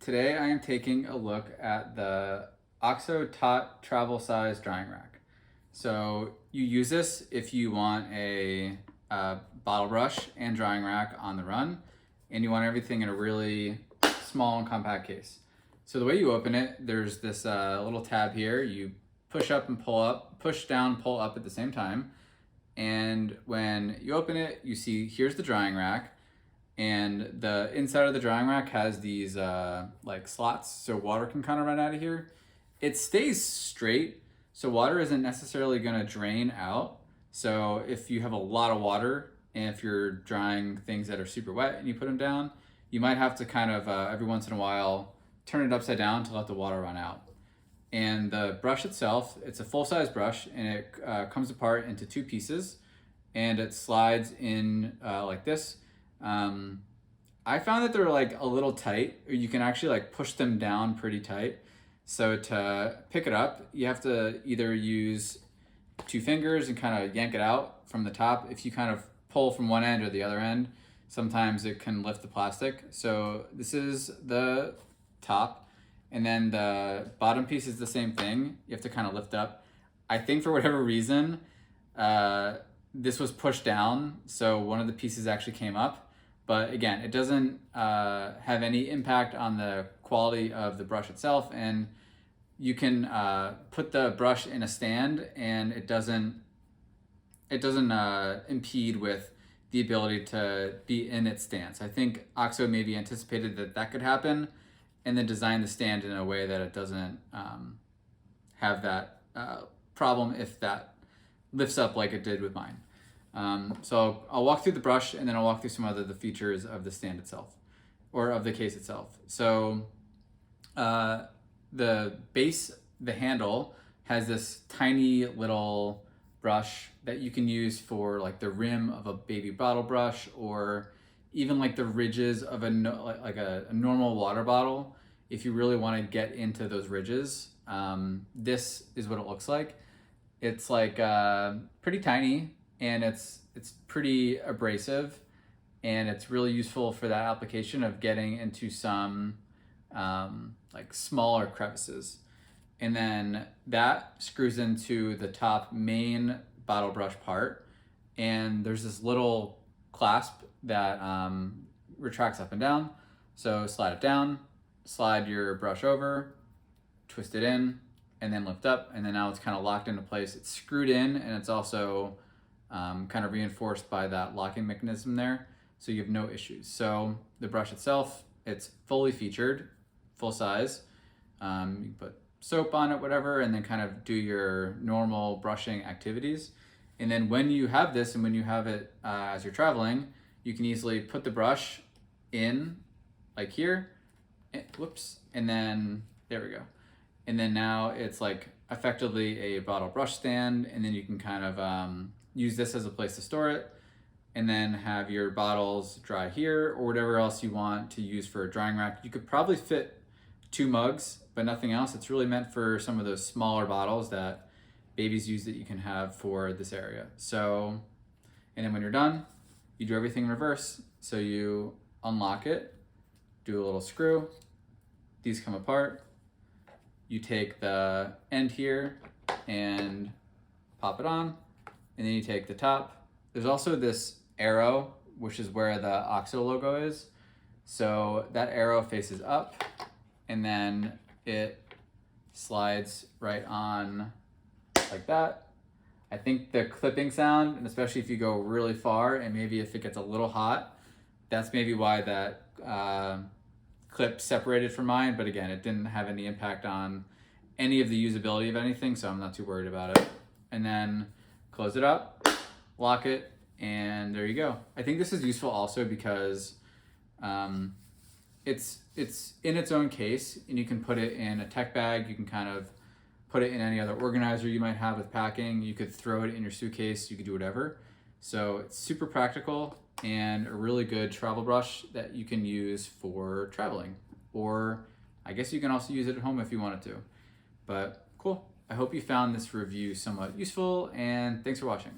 Today I am taking a look at the OXO Tot travel size drying rack. So you use this if you want a bottle brush and drying rack on the run, and you want everything in a really small and compact case. So the way you open it, there's this little tab here. You push up and pull up, push down, pull up at the same time. And when you open it, you see here's the drying rack. And the inside of the drying rack has these like slots so water can kind of run out of here. It stays straight, so water isn't necessarily going to drain out. So if you have a lot of water and if you're drying things that are super wet and you put them down, you might have to kind of every once in a while turn it upside down to let the water run out. And the brush itself, it's a full-size brush, and it comes apart into two pieces, and it slides in like this. I found that they're like a little tight, or you can actually like push them down pretty tight. So to pick it up, you have to either use two fingers and kind of yank it out from the top. If you kind of pull from one end or the other end, sometimes it can lift the plastic. So this is the top, and then the bottom piece is the same thing. You have to kind of lift up. I think for whatever reason, this was pushed down, so one of the pieces actually came up. But again, it doesn't have any impact on the quality of the brush itself, and you can put the brush in a stand, and it doesn't impede with the ability to be in its stance. I think OXO maybe anticipated that that could happen, and then designed the stand in a way that it doesn't have that problem if that lifts up like it did with mine. So I'll walk through the brush, and then I'll walk through some other the features of the stand itself, or of the case itself. So the base, the handle, has this tiny little brush that you can use for like the rim of a baby bottle brush, or even like the ridges of a normal water bottle. If you really want to get into those ridges, this is what it looks like. It's like pretty tiny, and it's pretty abrasive, and it's really useful for that application of getting into some like smaller crevices. And then that screws into the top main bottle brush part, and there's this little clasp that retracts up and down. So slide it down, slide your brush over, twist it in, and then lift up, and then now it's kind of locked into place. It's screwed in, and it's also kind of reinforced by that locking mechanism there, so you have no issues. So the brush itself, it's fully featured, full size. You can put soap on it, whatever, and then kind of do your normal brushing activities. And then when you have this, and when you have it as you're traveling, you can easily put the brush in, like here, whoops, and then there we go. And then now it's like effectively a bottle brush stand, and then you can kind of use this as a place to store it, and then have your bottles dry here, or whatever else you want to use for a drying rack. You could probably fit 2 mugs, but nothing else. It's really meant for some of those smaller bottles that babies use that you can have for this area. So, and then when you're done, you do everything in reverse. So you unlock it, do a little screw, these come apart. You take the end here and pop it on, and then you take the top. There's also this arrow, which is where the OXO logo is. So that arrow faces up, and then it slides right on like that. I think the clipping sound, and especially if you go really far, and maybe if it gets a little hot, that's maybe why that clip separated from mine. But again, it didn't have any impact on any of the usability of anything, so I'm not too worried about it. And then close it up, lock it, and there you go. I think this is useful also because it's in its own case, and you can put it in a tech bag. You can kind of put it in any other organizer you might have with packing. You could throw it in your suitcase. You could do whatever. So it's super practical, and a really good travel brush that you can use for traveling. Or I guess you can also use it at home if you wanted to. But cool. I hope you found this review somewhat useful, and thanks for watching.